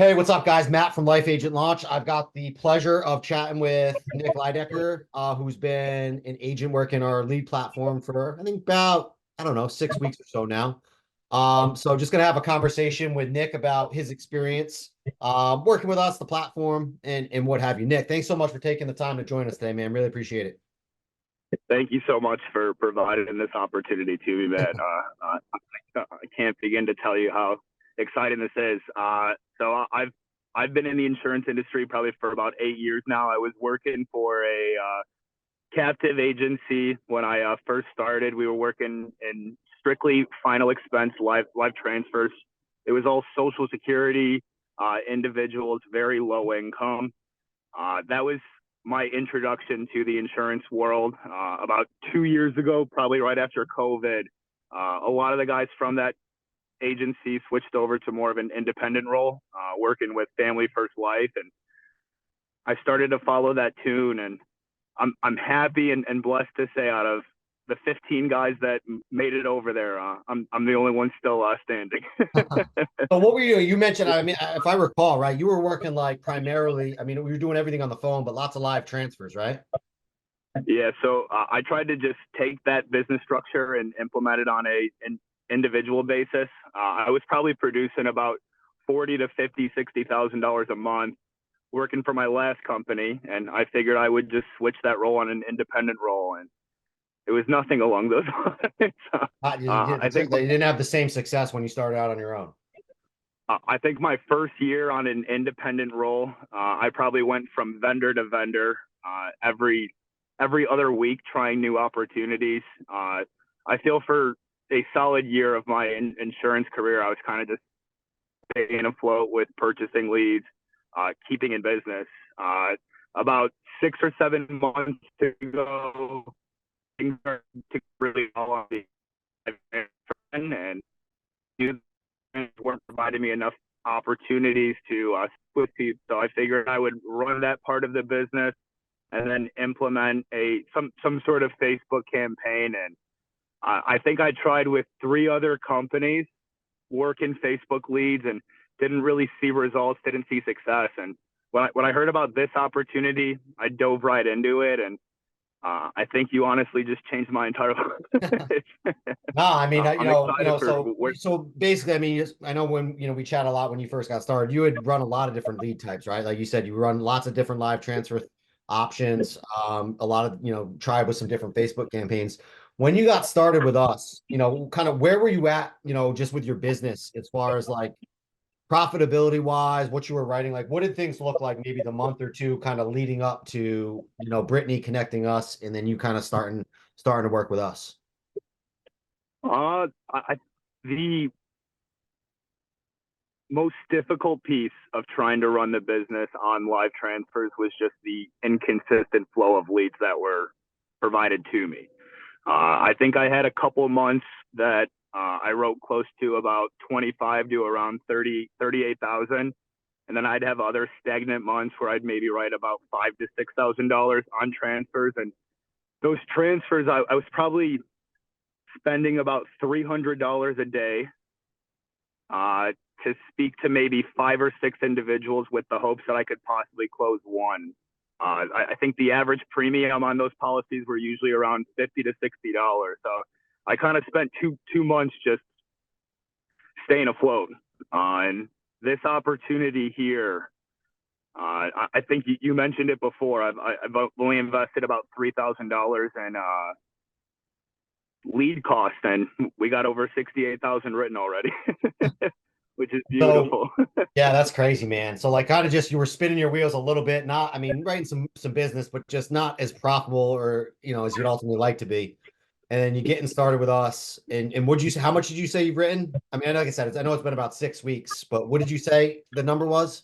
Hey, what's up, guys? Matt from Life Agent Launch. I've got the pleasure of chatting with Nick Leidecker, who's been an agent working our lead platform for, I think, about, I don't know, 6 weeks or so now. So just gonna have a conversation with Nick about his experience working with us, the platform, and what have you. Nick, thanks so much for taking the time to join us today, man. Really appreciate it. Thank you so much for providing this opportunity to me, man. I can't begin to tell you how exciting this is. I've been in the insurance industry probably for about 8 years now. I was working for a captive agency when I first started. We were working in strictly final expense live transfers. It was all Social Security individuals, very low income. That was my introduction to the insurance world about 2 years ago, probably right after COVID. A lot of the guys from that agency switched over to more of an independent role, working with Family First Life, and I started to follow that tune. And I'm happy and blessed to say, out of the 15 guys that made it over there, I'm the only one still standing. So what were you doing? You mentioned, I mean, if I recall, right, you were working like primarily, I mean, we were doing everything on the phone, but lots of live transfers, right? Yeah, so I tried to just take that business structure and implement it on an individual basis. I was probably producing about 40 to 50, $60,000 a month working for my last company, and I figured I would just switch that role on an independent role, and it was nothing along those lines. I think They didn't have the same success when you started out on your own. I think my first year on an independent role, I probably went from vendor to vendor every other week, trying new opportunities. I feel for a solid year of my insurance career, I was kind of just staying afloat with purchasing leads, keeping in business. About 6 or 7 months to go, things started to really fall on the and you weren't providing me enough opportunities to with people. So I figured I would run that part of the business and then implement some sort of Facebook campaign. And I think I tried with 3 other companies working Facebook leads and didn't really see results, didn't see success. And when I heard about this opportunity, I dove right into it. And I think you honestly just changed my entire life. No, I mean, I'm excited for where. so basically, I mean, I know when, we chat a lot when you first got started, you had run a lot of different lead types, right? Like you said, you run lots of different live transfer options, a lot of, tried with some different Facebook campaigns. When you got started with us, kind of where were you at, just with your business as far as like profitability wise, what you were writing, like what did things look like maybe the month or two kind of leading up to, Brittany connecting us and then you kind of starting to work with us? The most difficult piece of trying to run the business on live transfers was just the inconsistent flow of leads that were provided to me. I think I had a couple of months that I wrote close to about 25 to around 38,000. And then I'd have other stagnant months where I'd maybe write about $5,000 to $6,000 on transfers. And those transfers, I was probably spending about $300 a day to speak to maybe 5 or 6 individuals with the hopes that I could possibly close one. I think the average premium on those policies were usually around $50 to $60. So I kind of spent two months just staying afloat. And this opportunity here, I think you mentioned it before. I've only invested about $3,000 in lead cost, and we got over 68,000 written already, which is beautiful. So, yeah, that's crazy, man. So like kind of just you were spinning your wheels a little bit, not, I mean, writing some business, but just not as profitable or, as you'd ultimately like to be. And then you getting started with us. And would you say, how much did you say you've written? I mean, like I said, I know it's been about 6 weeks, but what did you say the number was?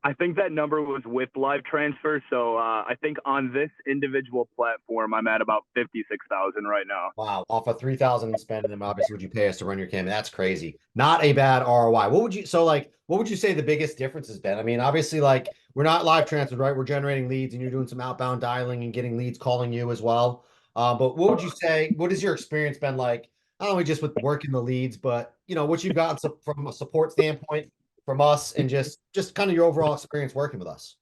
I think that number was with live transfer. So I think on this individual platform, I'm at about 56,000 right now. Wow, off of 3,000 and spending them, obviously, would you pay us to run your campaign? That's crazy. Not a bad ROI. What would you say the biggest difference has been? I mean, obviously, like we're not live transfers, right? We're generating leads and you're doing some outbound dialing and getting leads calling you as well. But what would you say, what has your experience been like, not only just with working the leads, but what you've gotten from a support standpoint from us and just kind of your overall experience working with us?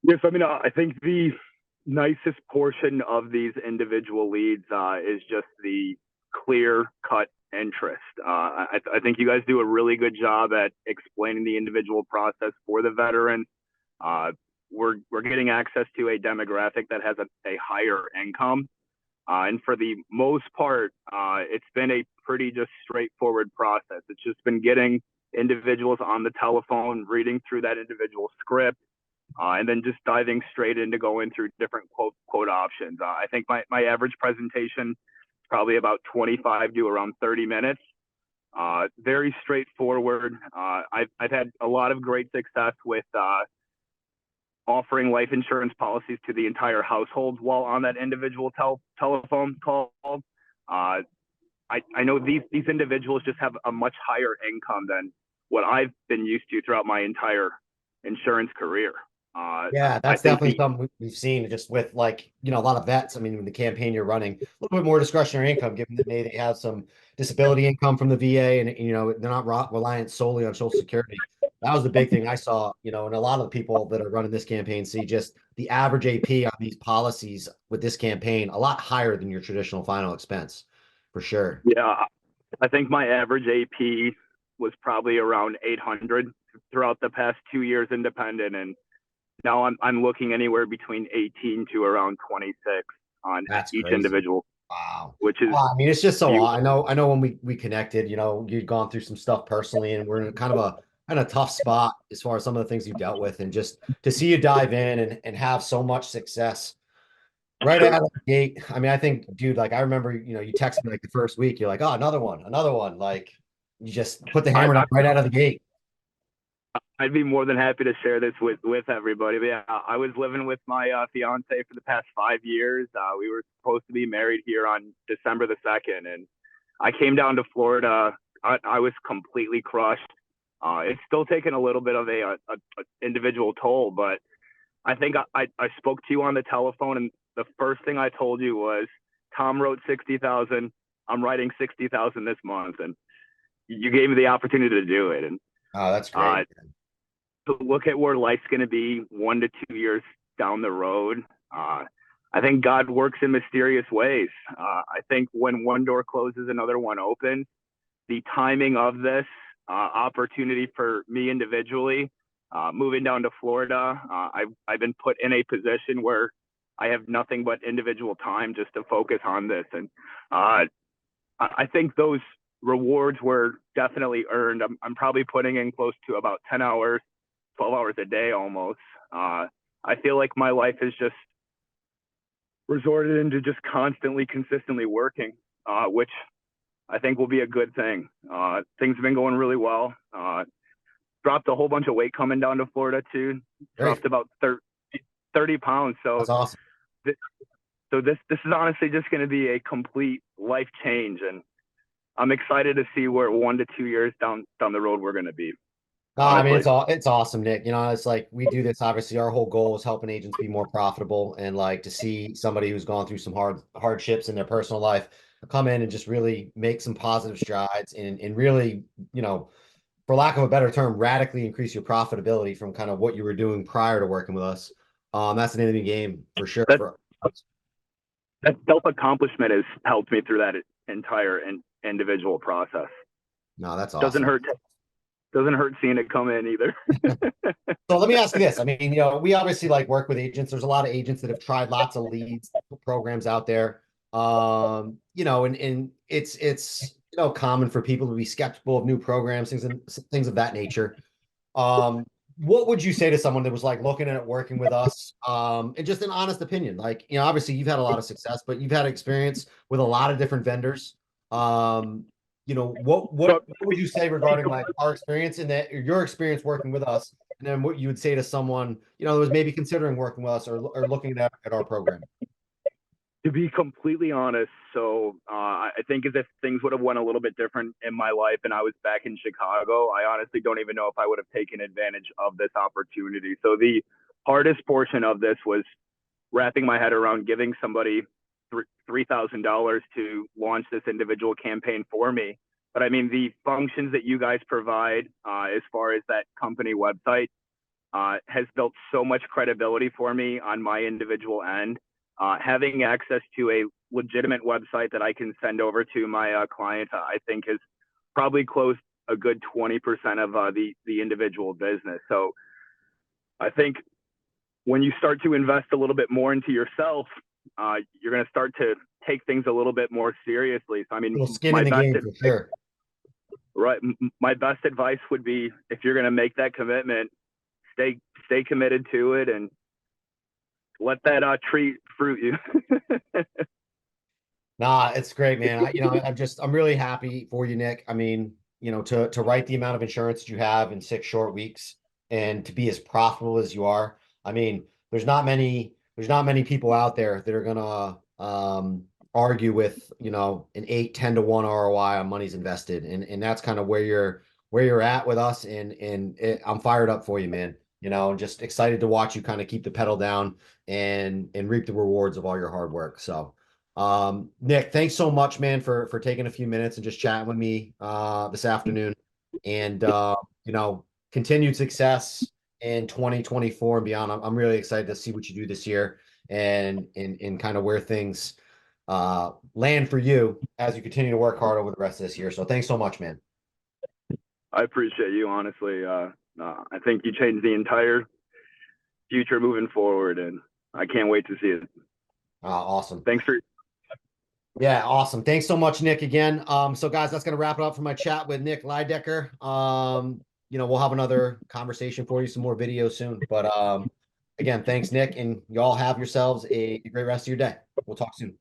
Yes, I mean, I think the nicest portion of these individual leads is just the clear cut interest. I think you guys do a really good job at explaining the individual process for the veteran. Uh, we're getting access to a demographic that has a higher income. And for the most part, it's been a pretty just straightforward process. It's just been getting individuals on the telephone, reading through that individual script, and then just diving straight into going through different quote options. I think my average presentation is probably about 25 to around 30 minutes. Very straightforward. I've had a lot of great success with offering life insurance policies to the entire household while on that individual telephone call. I know these individuals just have a much higher income than what I've been used to throughout my entire insurance career. Yeah, I that's think definitely something we've seen just with like, a lot of vets. I mean, the campaign you're running, a little bit more discretionary income, given that maybe they have some disability income from the VA and, they're not reliant solely on Social Security. That was the big thing I saw, and a lot of the people that are running this campaign see just the average AP on these policies with this campaign a lot higher than your traditional final expense, for sure. yeah, I think my average AP was probably around 800 throughout the past 2 years independent, and now I'm looking anywhere between 18 to around 26 on That's each crazy. individual, Wow. which is I mean, it's just so huge. I know when we connected, you'd gone through some stuff personally and we're in kind of tough spot as far as some of the things you dealt with and just to see you dive in and have so much success right Sure. out of the gate. I mean, I think, dude, like I remember, you texted me like the first week, you're like, oh, another one, another one. Like you just put the I, hammer down I right out of the gate. I'd be more than happy to share this with everybody. But yeah, I was living with my fiance for the past 5 years. We were supposed to be married here on December the 2nd, and I came down to Florida. I was completely crushed. It's still taken a little bit of a individual toll, but I think I spoke to you on the telephone, and the first thing I told you was, Tom wrote 60,000. I'm writing 60,000 this month, and you gave me the opportunity to do it. And Oh, that's uh, great. to look at where life's going to be 1 to 2 years down the road, I think God works in mysterious ways. I think when one door closes, another one opens. The timing of this opportunity for me individually, moving down to Florida, I've been put in a position where I have nothing but individual time just to focus on this. And I think those rewards were definitely earned. I'm probably putting in close to about 10 hours, 12 hours a day almost. I feel like my life is just resorted into just constantly, consistently working, which I think will be a good thing. Things have been going really well. Dropped a whole bunch of weight coming down to Florida too. Great. Dropped about 30 pounds. That's awesome. This is honestly just going to be a complete life change, and I'm excited to see where 1 to 2 years down the road we're going to be. No, I mean Honestly, it's awesome, Nick. It's like we do this. Obviously, our whole goal is helping agents be more profitable, and like to see somebody who's gone through some hardships in their personal life come in and just really make some positive strides and really, for lack of a better term, radically increase your profitability from kind of what you were doing prior to working with us. That's the name of the game for sure. that that self accomplishment has helped me through that entire individual process. No, that's Doesn't awesome. hurt. Doesn't hurt seeing it come in either. So let me ask you this. I mean, we obviously like work with agents. There's a lot of agents that have tried lots of leads programs out there. And it's common for people to be skeptical of new programs, things of that nature. Um, what would you say to someone that was like looking at it working with us? And just an honest opinion. Like, obviously you've had a lot of success, but you've had experience with a lot of different vendors. Um, what So, what would you say regarding like our experience in that, or your experience working with us, and then what you would say to someone, that was maybe considering working with us or looking at our program? to be completely honest, I think as if things would have went a little bit different in my life and I was back in Chicago, I honestly don't even know if I would have taken advantage of this opportunity. So the hardest portion of this was wrapping my head around giving somebody $3,000 to launch this individual campaign for me. But I mean, the functions that you guys provide, as far as that company website, has built so much credibility for me on my individual end. Having access to a legitimate website that I can send over to my clients, I think has probably closed a good 20% of the individual business. So I think when you start to invest a little bit more into yourself, you're going to start to take things a little bit more seriously. So I mean, Little skin in the game for sure. right, my best advice would be, if you're going to make that commitment, stay committed to it and let that tree fruit you. Nah, it's great, man. I'm really happy for you, Nick. I mean, to write the amount of insurance that you have in 6 short weeks and to be as profitable as you are. I mean, there's not many people out there that are gonna argue with, an 8, 10 to 1 ROI on money's invested. And that's kind of where you're at with us. And I'm fired up for you, man. Just excited to watch you kind of keep the pedal down and reap the rewards of all your hard work. So Nick, thanks so much, man, for taking a few minutes and just chatting with me this afternoon. And continued success in 2024 and beyond. I'm really excited to see what you do this year and kind of where things land for you as you continue to work hard over the rest of this year. So thanks so much, man. I appreciate you, honestly. I think you changed the entire future moving forward, and I can't wait to see it. Awesome. Thanks for. Yeah, awesome. Thanks so much, Nick, again. So guys, that's gonna wrap it up for my chat with Nick Leidecker. We'll have another conversation for you, some more videos soon. But again, thanks, Nick, and y'all have yourselves a great rest of your day. We'll talk soon.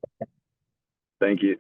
Thank you.